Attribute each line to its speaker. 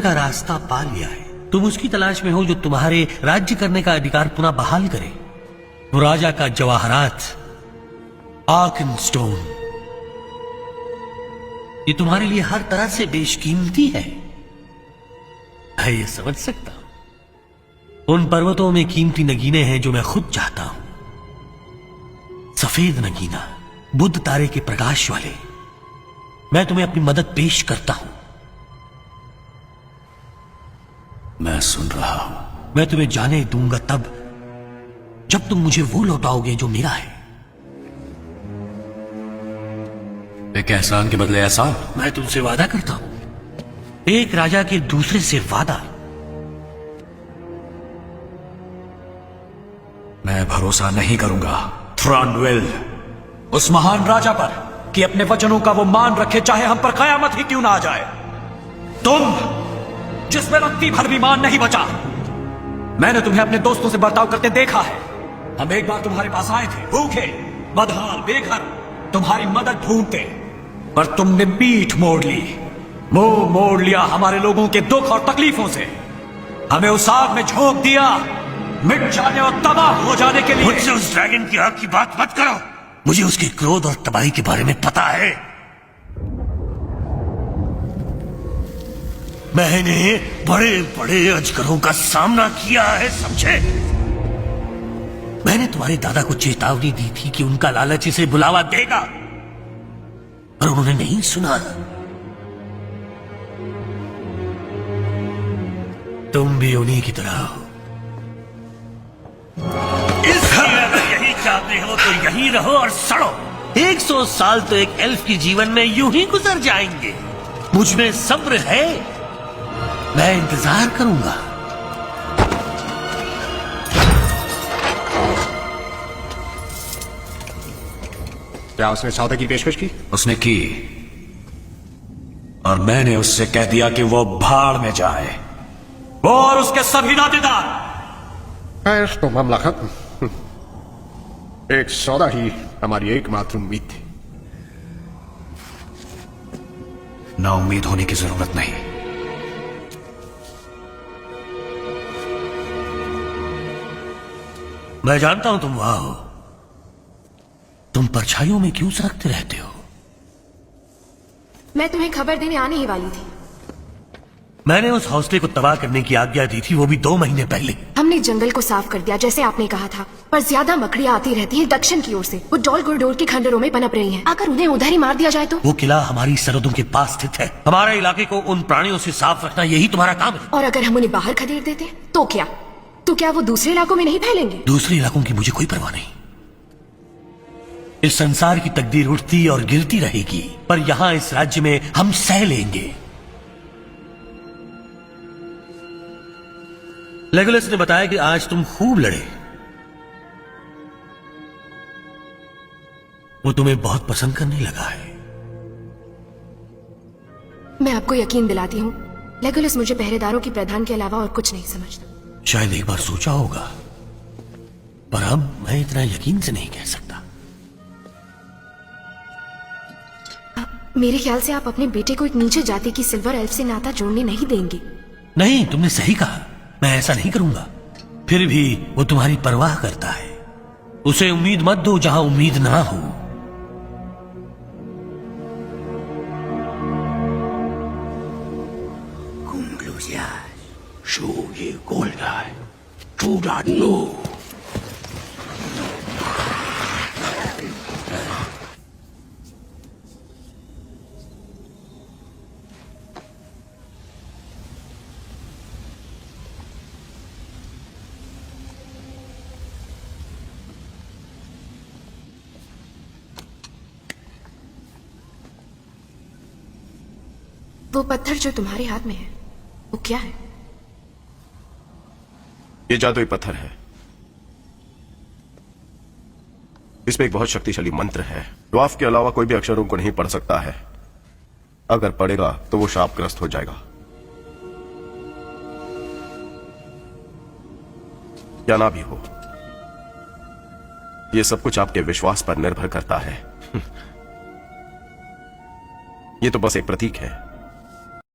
Speaker 1: का रास्ता पा लिया है। तुम उसकी तलाश में हो जो तुम्हारे राज्य करने का अधिकार पुनः बहाल करे। वो राजा का जवाहरात, आर्कनस्टोन, ये तुम्हारे लिए हर तरह से बेशकीमती है। मैं ये समझ सकता हूं। उन पर्वतों में कीमती नगीने हैं जो मैं खुद चाहता हूं। सफेद नगीना, बुध तारे के प्रकाश वाले। मैं तुम्हें अपनी मदद पेश करता हूं।
Speaker 2: मैं सुन रहा हूं।
Speaker 1: मैं तुम्हें जाने दूंगा तब जब तुम मुझे वो लौटाओगे जो मेरा है।
Speaker 2: एक एहसान के बदले एहसान।
Speaker 1: मैं तुमसे वादा करता हूं, एक राजा के दूसरे से वादा।
Speaker 2: मैं भरोसा नहीं करूंगा थ्रॉनवेल, उस महान राजा पर, कि अपने वचनों का वो मान रखे चाहे हम पर कयामत ही क्यों ना आ जाए। तुम जिसमें रत्ती भर भी मान नहीं बचा। मैंने तुम्हें अपने दोस्तों से बर्ताव करते देखा है। हम एक बार तुम्हारे पास आए थे, भूखे, बदहाल, बेघर, तुम्हारी मदद ढूंढते, पर तुमने पीठ मोड़ ली, मुंह मोड़ लिया हमारे लोगों के दुख और तकलीफों से। हमें उस आग में झोंक दिया, मिट जाने और तबाह हो जाने के लिए।
Speaker 1: मुझसे उस ड्रैगन की आग की बात मत करो। मुझे उसके क्रोध और तबाही के बारे में पता है। मैंने बड़े बड़े अजगरों का सामना किया है, समझे? मैंने तुम्हारे दादा को चेतावनी दी थी कि उनका लालच इसे बुलावा देगा, पर उन्होंने नहीं सुना। तुम भी उन्हीं की तरह हो। इसलिए अगर यही चाहते हो तो यहीं रहो और सड़ो। 100 साल तो एक एल्फ के जीवन में यूं ही गुजर जाएंगे। मुझ में सब्र है, मैं इंतजार करूंगा।
Speaker 3: क्या उसने सौदे की पेशकश की?
Speaker 2: उसने की, और मैंने उससे कह दिया कि वो भाड़ में जाए, वो और उसके सभी नातेदार।
Speaker 3: खैर, तो मामला खत्म। एक सौदा ही हमारी एकमात्र उम्मीद थी।
Speaker 2: ना उम्मीद होने की जरूरत नहीं।
Speaker 1: मैं जानता हूं तुम वहां हो। तुम परछाइयों में क्यों सरकते रहते हो?
Speaker 4: मैं तुम्हें खबर देने आने ही वाली थी।
Speaker 1: मैंने उस हौसले को तबाह करने की आज्ञा दी थी, वो भी 2 महीने पहले।
Speaker 4: हमने जंगल को साफ कर दिया जैसे आपने कहा था, पर ज्यादा मकड़ियां आती रहती हैं दक्षिण की ओर से। वो डॉल कोरिडोर के खंडरों में पनप रही हैं। अगर उन्हें उधर ही मार दिया जाए तो?
Speaker 1: वो किला हमारी सरहदों के पास स्थित है। हमारे इलाके को उन प्राणियों से साफ रखना यही तुम्हारा काम है।
Speaker 4: और अगर हम उन्हें बाहर खदेड़ देते तो क्या? तो क्या वो दूसरे इलाकों में नहीं फैलेंगे?
Speaker 1: दूसरे इलाकों की मुझे कोई परवाह नहीं। इस संसार की तकदीर उठती और गिरती रहेगी, पर यहां इस राज्य में हम सह लेंगे। लेगोलस ने बताया कि आज तुम खूब लड़े। वो तुम्हें बहुत पसंद करने लगा है।
Speaker 4: मैं आपको यकीन दिलाती हूँ, लेगोलस मुझे पहरेदारों की प्रधान के अलावा और कुछ नहीं समझता।
Speaker 1: शायद एक बार सोचा होगा, पर अब मैं इतना यकीन से नहीं कह सकता।
Speaker 4: मेरे ख्याल से आप अपने बेटे को एक नीचे जाति की सिल्वर एल्फ से नाता जोड़ने नहीं देंगे।
Speaker 1: नहीं, तुमने सही कहा, मैं ऐसा नहीं करूंगा। फिर भी वो तुम्हारी परवाह करता है। उसे उम्मीद मत दो जहां उम्मीद ना हो।
Speaker 4: वो पत्थर जो तुम्हारे हाथ में है, वो क्या है?
Speaker 3: ये जादुई पत्थर है। इसमें एक बहुत शक्तिशाली मंत्र है। ड्वार्फ के अलावा कोई भी अक्षरों को नहीं पढ़ सकता है। अगर पढ़ेगा तो वो शापग्रस्त हो जाएगा। या ना भी हो, ये सब कुछ आपके विश्वास पर निर्भर करता है। ये तो बस एक प्रतीक है।